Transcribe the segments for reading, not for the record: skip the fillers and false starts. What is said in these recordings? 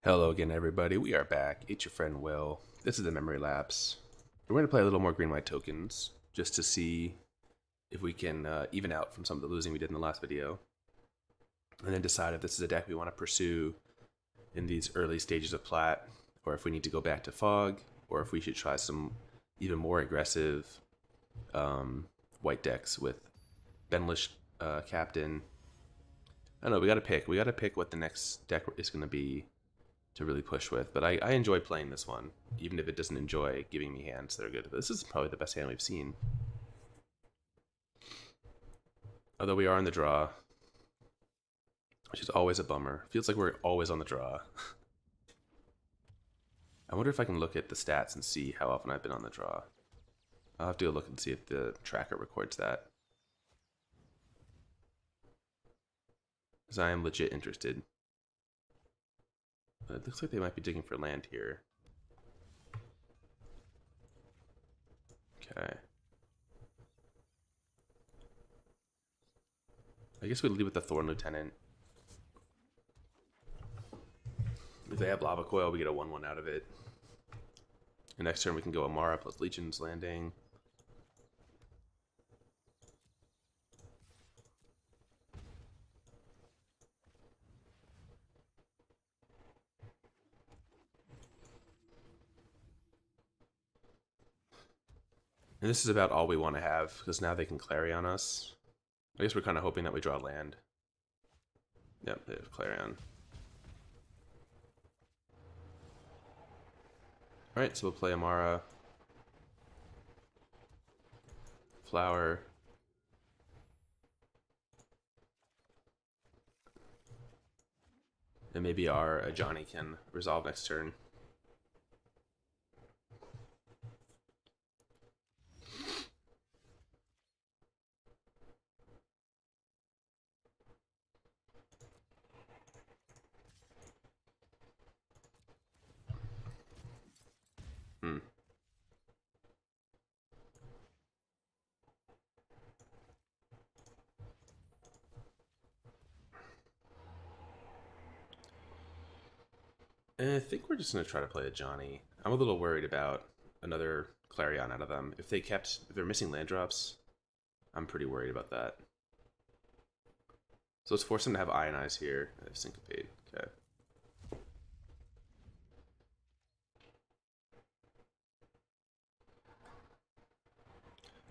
Hello again, everybody. We are back. It's your friend Will. This is the memory lapse. We're going to play a little more green-white tokens just to see if we can even out from some of the losing we did in the last video, and then decide if this is a deck we want to pursue in these early stages of Plat, or if we need to go back to Fog, or if we should try some even more aggressive white decks with Benlish Captain. I don't know. We got to pick. We got to pick what the next deck is going to be to really push with, but I enjoy playing this one, even if it doesn't enjoy giving me hands that are good. This is probably the best hand we've seen. Although we are in the draw, which is always a bummer. Feels like we're always on the draw. I wonder if I can look at the stats and see how often I've been on the draw. I'll have to go look and see if the tracker records that, because I am legit interested. But it looks like they might be digging for land here. Okay. I guess we lead with the Thorn Lieutenant. If they have Lava Coil, we get a 1/1 out of it. And next turn we can go Emmara plus Legion's Landing. And this is about all we want to have, because now they can Clarion us. I guess we're kind of hoping that we draw land. Yep, they have Clarion. Alright, so we'll play Emmara. Flower. And maybe our Ajani can resolve next turn. And I think we're just going to try to play Ajani. I'm a little worried about another Clarion out of them. If they're missing land drops, I'm pretty worried about that. So let's force them to have Ionize here. I have Syncopate. Okay.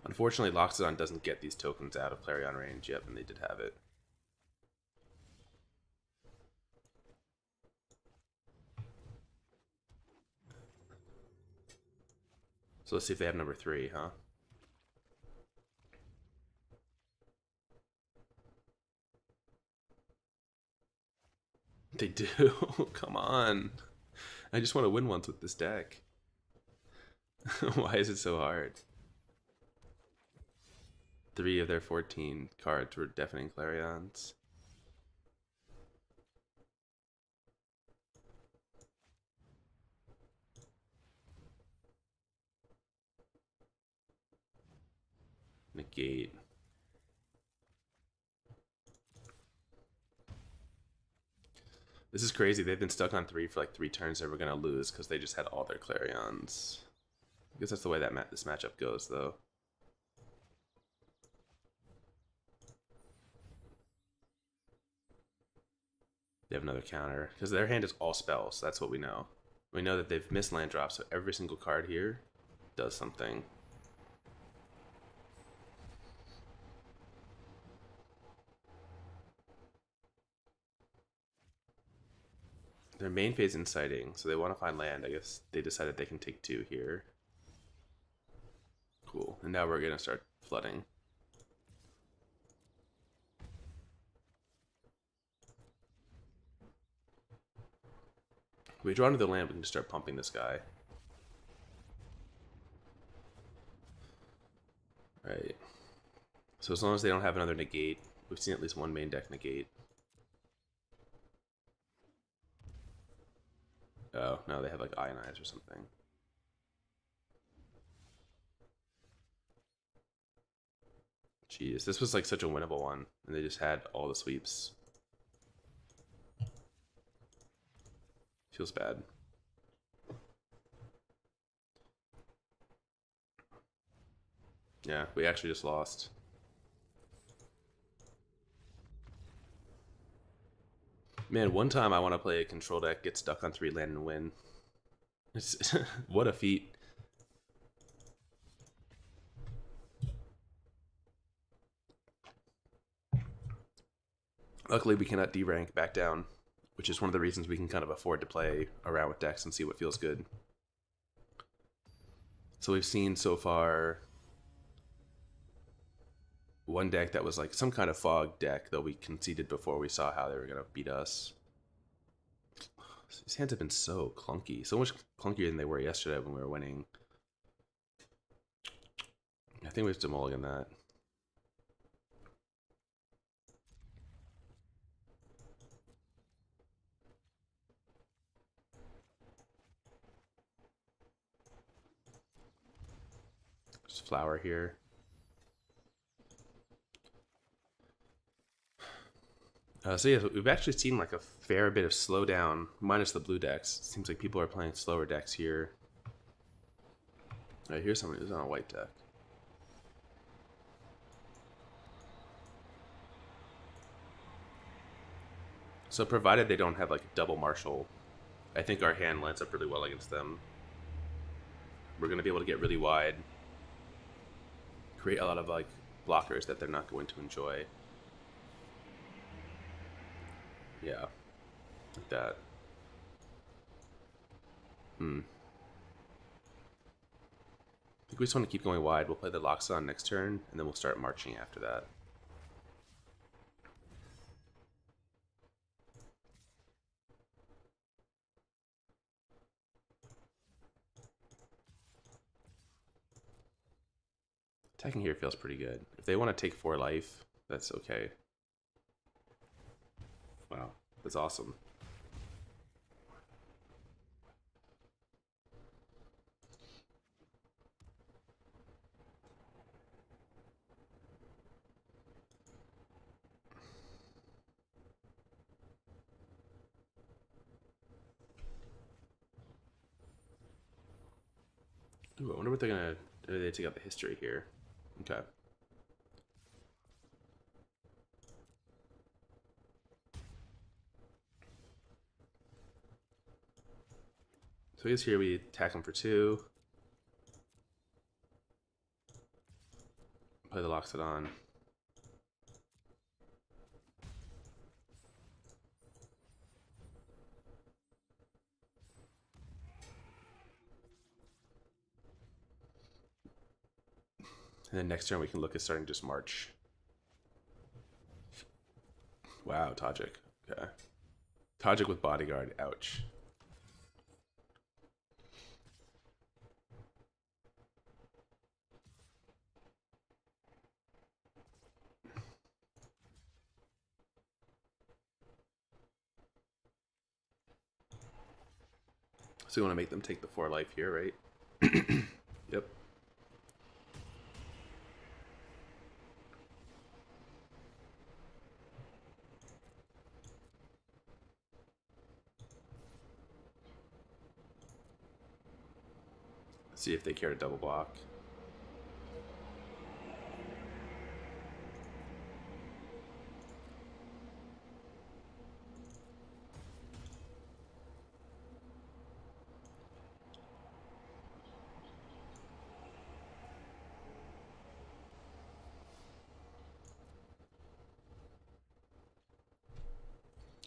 Unfortunately, Loxodon doesn't get these tokens out of Clarion range. Yep, and they did have it. So let's see if they have number 3, huh? They do. Come on. I just want to win once with this deck. Why is it so hard? 3 of their 14 cards were Deafening Clarions. Negate. This is crazy. They've been stuck on 3 for like 3 turns. They were going to lose because they just had all their Clarions. I guess that's the way that this matchup goes, though. They have another counter because their hand is all spells. That's what we know. We know that they've missed land drops, so every single card here does something. Their main phase inciting, so they want to find land. I guess they decided they can take 2 here. Cool. And now we're going to start flooding. If we draw into the land, we can just start pumping this guy. Right. So as long as they don't have another negate, we've seen at least one main deck negate. Oh, no, they have like Ionize or something. Jeez, this was like such a winnable one, and they just had all the sweeps. Feels bad. Yeah, we actually just lost. Man, one time I want to play a control deck, get stuck on 3 land and win. What a feat. Luckily, we cannot D-rank back down, which is one of the reasons we can kind of afford to play around with decks and see what feels good. So we've seen so far one deck that was like some kind of fog deck, though we conceded before we saw how they were going to beat us. These hands have been so clunky. So much clunkier than they were yesterday when we were winning. I think we have to mulligan that. Just flower here. So yeah, we've actually seen like a fair bit of slowdown, minus the blue decks. It seems like people are playing slower decks here. Alright, here's somebody who's on a white deck. So provided they don't have like a double marshal, I think our hand lines up really well against them. We're going to be able to get really wide, create a lot of like blockers that they're not going to enjoy. Yeah, like that. I think we just want to keep going wide. We'll play the Loxodon next turn, and then we'll start marching after that. Attacking here feels pretty good. If they want to take 4 life, that's okay. Wow, that's awesome. Ooh, I wonder what they're gonna do. They take out the history here. Okay. So I guess here we attack them for 2. Play the Loxodon. And then next turn we can look at starting to just march. Wow, Tajik. Okay. Tajik with bodyguard. Ouch. So you want to make them take the 4 life here, right? Yep. See if they care to double block.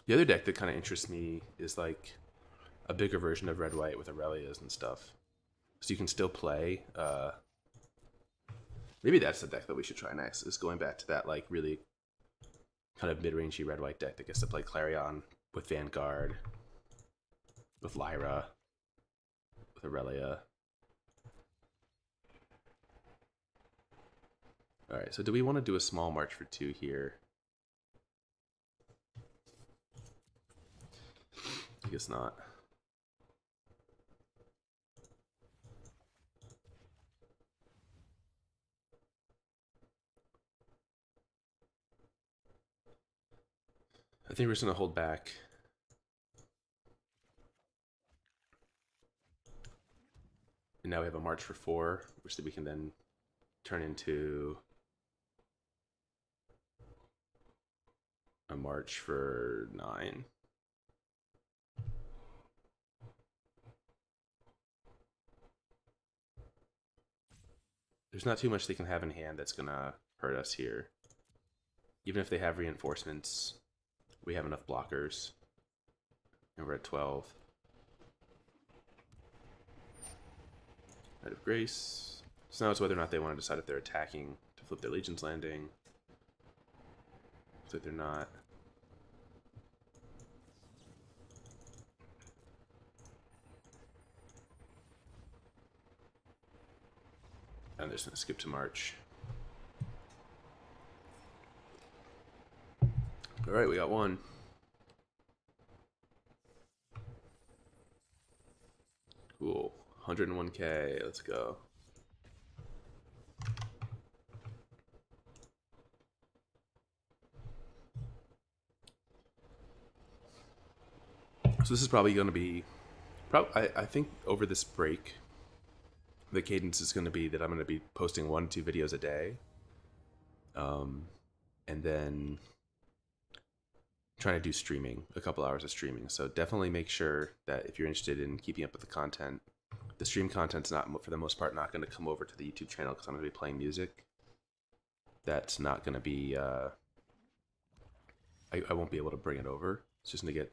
The other deck that kind of interests me is like a bigger version of red-white with Aurelias and stuff. So you can still play. Maybe that's the deck that we should try next, is going back to that like really kind of mid-rangey red-white deck that gets to play Clarion with Vanguard, with Lyra, with Aurelia. Alright, so do we want to do a small march for 2 here? I guess not. I think we're just going to hold back. And now we have a march for 4, which we can then turn into a march for 9. There's not too much they can have in hand that's gonna hurt us here. Even if they have reinforcements, we have enough blockers. And we're at 12. Knight of Grace. So now it's whether or not they want to decide if they're attacking to flip their Legion's Landing. Looks like they're not. And they're just going to skip to March. Alright, we got one. Cool. 101k. Let's go. So this is probably going to be... I think over this break, the cadence is going to be that I'm going to be posting 1 to 2 videos a day. And then trying to do streaming, a couple hours of streaming. So definitely make sure that if you're interested in keeping up with the content, the stream content's not, for the most part, not going to come over to the YouTube channel because I'm going to be playing music. That's not going to be, I won't be able to bring it over. It's just going to get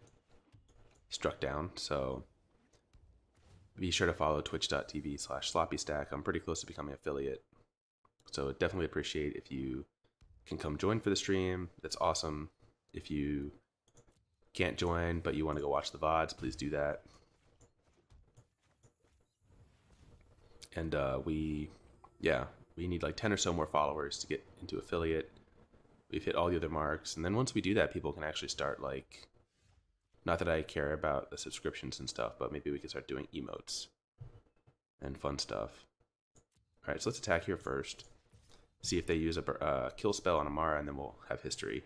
struck down. So be sure to follow twitch.tv/sloppystack. I'm pretty close to becoming an affiliate. So definitely appreciate if you can come join for the stream. That's awesome. If you can't join, but you want to go watch the VODs, please do that. And we need like 10 or so more followers to get into affiliate. We've hit all the other marks. And then once we do that, people can actually start like, not that I care about the subscriptions and stuff, but maybe we can start doing emotes and fun stuff. All right, so let's attack here first. See if they use a kill spell on Emmara, and then we'll have history.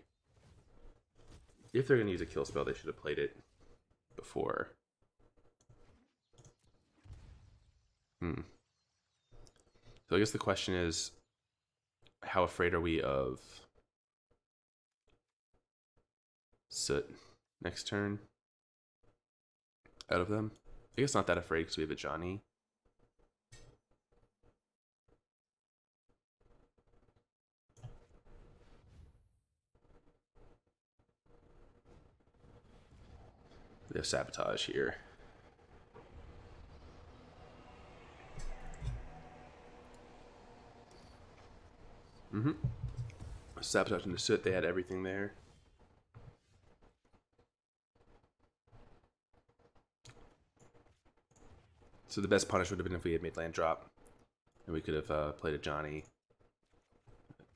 If they're going to use a kill spell, they should have played it before. So I guess the question is, how afraid are we of Soot next turn out of them? I guess not that afraid because we have Ajani. They have sabotage here. Sabotage into Soot, they had everything there. So the best punish would have been if we had made land drop. And we could have played Ajani.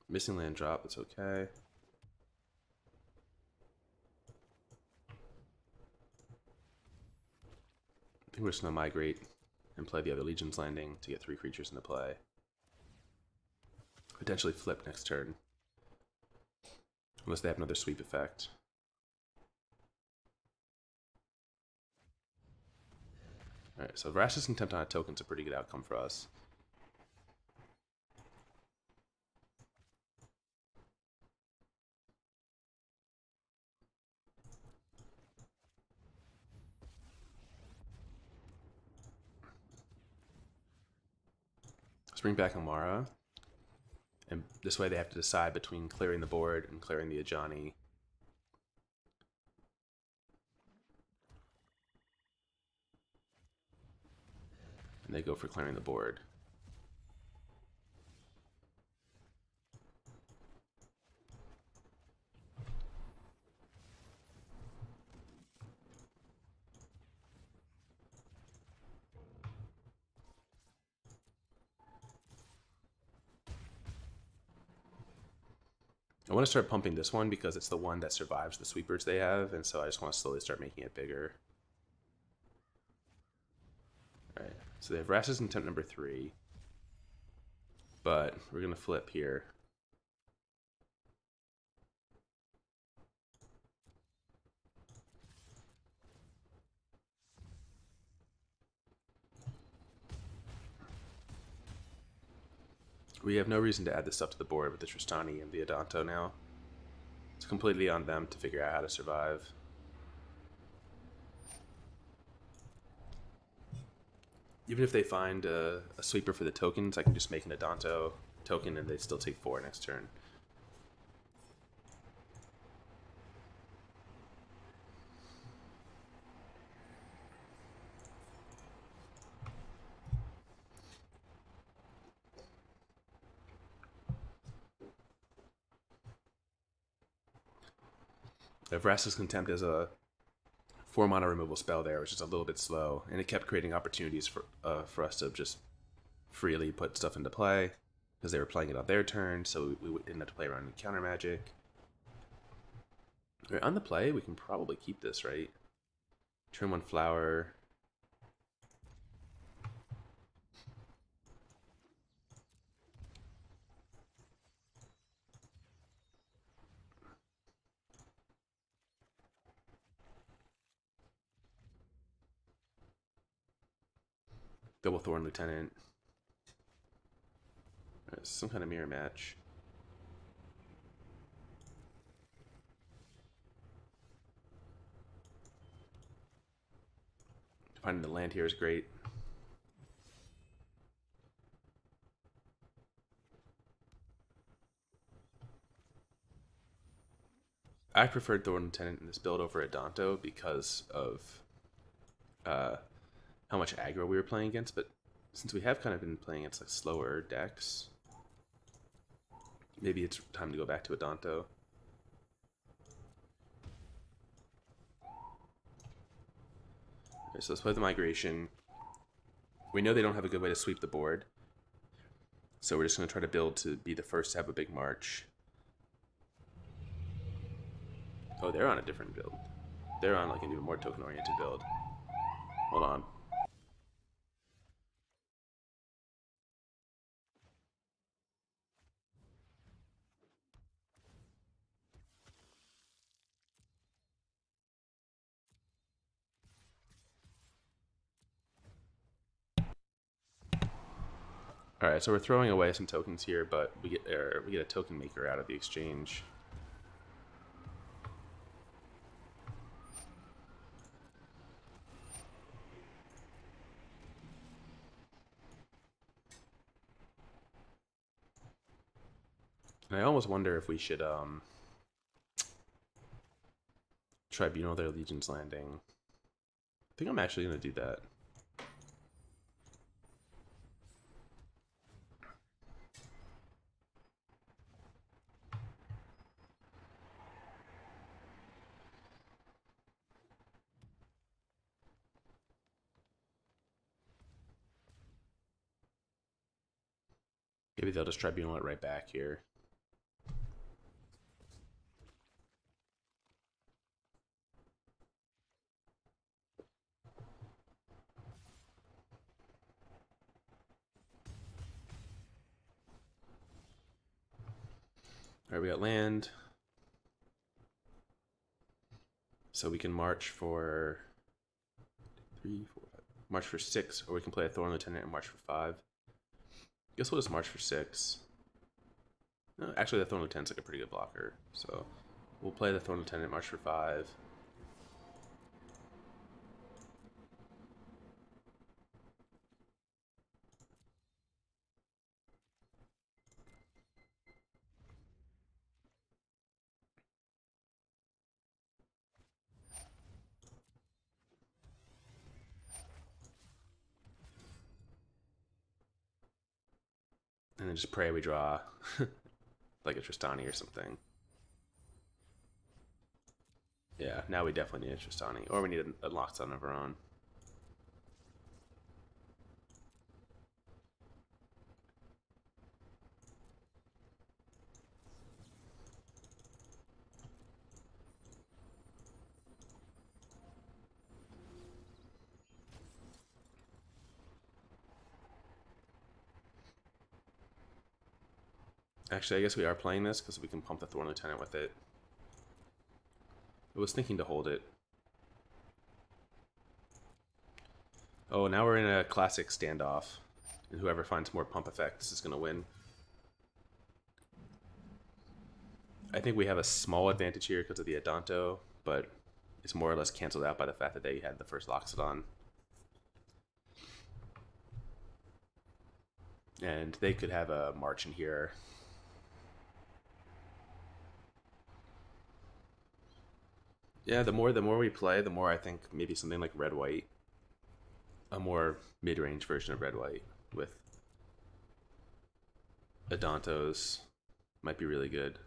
Missing land drop, that's okay. I think we're just going to migrate and play the other Legion's Landing to get 3 creatures into play. Potentially flip next turn. Unless they have another sweep effect. Alright, so Vraska's Contempt on a token's a pretty good outcome for us. Let's bring back Emmara. And this way they have to decide between clearing the board and clearing the Ajani. And they go for clearing the board. I want to start pumping this one because it's the one that survives the sweepers they have, and so I just want to slowly start making it bigger. Alright, so they have Vraska's Contempt number 3. But we're going to flip here. We have no reason to add this stuff to the board with the Tristani and the Adanto now. It's completely on them to figure out how to survive. Even if they find a sweeper for the tokens, I can just make an Adanto token and they still take 4 next turn. Vraska's Contempt is a 4-mana removal spell there, which is a little bit slow, and it kept creating opportunities for us to just freely put stuff into play, because they were playing it on their turn, so we didn't have to play around with counter magic. Right, on the play, we can probably keep this, right? Turn 1 flower. Double Thorn Lieutenant. Right, some kind of mirror match. Finding the land here is great. I preferred Thorn Lieutenant in this build over Adanto because of how much aggro we were playing against, but since we have kind of been playing against like slower decks, maybe it's time to go back to Adanto. Okay, so let's play the Migration. We know they don't have a good way to sweep the board, so we're just going to try to build to be the first to have a big march. Oh, they're on a different build. They're on like an even more token-oriented build. Hold on. Alright, so we're throwing away some tokens here, but we get a token maker out of the exchange. And I almost wonder if we should Tribunal their Legion's Landing. I think I'm actually going to do that. Maybe they'll just Tribunal it right back here. Alright, we got land. So we can march for 3, 4, 5. March for 6, or we can play a Thorn Lieutenant and march for 5. Guess we'll just march for 6. No, actually, the Thorn Lieutenant's like a pretty good blocker, so we'll play the Thorn Lieutenant, march for 5. And then just pray we draw like a Tristani or something. Yeah, now we definitely need a Tristani. Or we need a Loxodon of our own. Actually, I guess we are playing this because we can pump the Thorn Lieutenant with it. I was thinking to hold it. Oh, now we're in a classic standoff. And whoever finds more pump effects is going to win. I think we have a small advantage here because of the Adanto, but it's more or less canceled out by the fact that they had the first Loxodon. And they could have a march in here. Yeah, the more we play, the more I think maybe something like red-white, a more mid-range version of red-white with Adantos might be really good.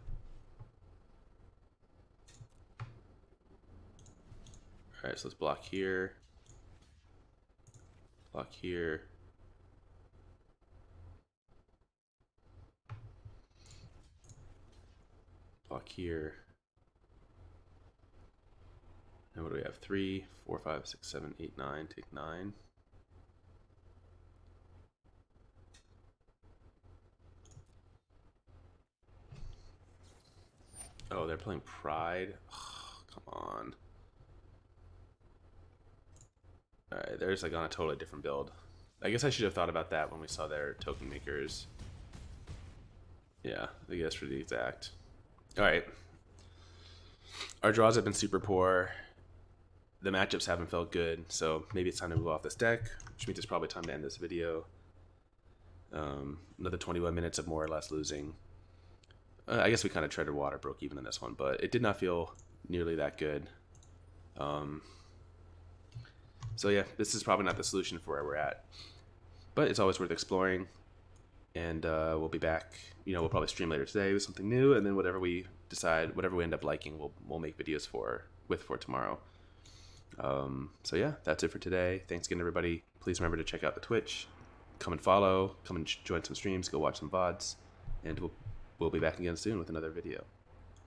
Alright, so let's block here. Block here. Block here. And what do we have? 3, 4, 5, 6, 7, 8, 9. Take 9. Oh, they're playing Pride. Oh, come on. Alright, they're just like on a totally different build. I guess I should have thought about that when we saw their token makers. Yeah, I guess for the exact. Alright. Our draws have been super poor. The matchups haven't felt good, so maybe it's time to move off this deck, which means it's probably time to end this video. Another 21 minutes of more or less losing. I guess we kind of treaded water, broke even in this one, but it did not feel nearly that good. So yeah, this is probably not the solution for where we're at. But it's always worth exploring. And we'll be back. You know, we'll probably stream later today with something new, and then whatever we decide, whatever we end up liking, we'll make videos for tomorrow. So yeah, that's it for today. Thanks again, everybody. Please remember to check out the Twitch. Come and follow. Come and join some streams. Go watch some VODs. And we'll be back again soon with another video.